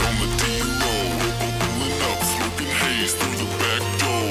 on the D-Roll. Pulling up, smoking haze through the back door.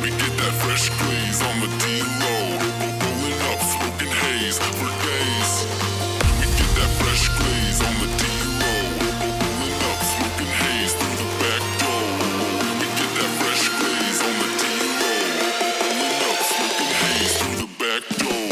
We get that fresh glaze on the D-Roll. Pulling up, smoking haze for days. We get that fresh glaze on the D-Roll. Pulling up, smoking haze through the back door. We get that fresh glaze on the D-Roll. Pulling up, smoking haze through the back door.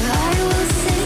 I will say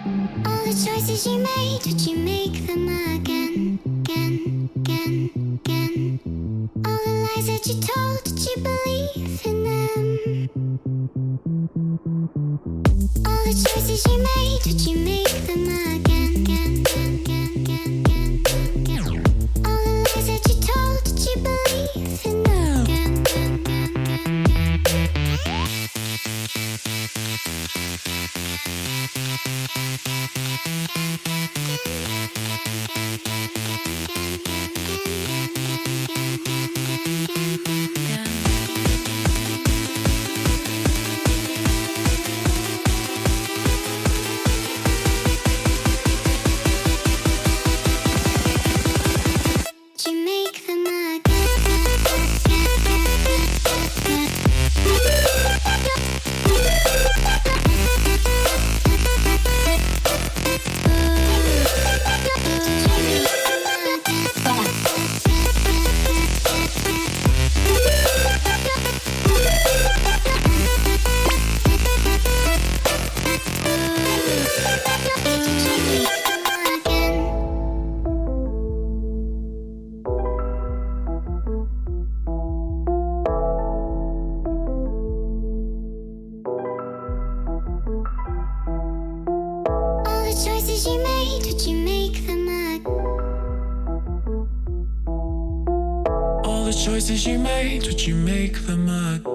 All the choices you made, would you make them again, again, again, again? All the lies that you told, did you believe in them? All the choices you made, would you make them again, again, again, again, again, again? All the lies that you told, did you believe in them? Again, again, again, again, again. Choices you made, would you make them again? All the choices you made, would you make them again?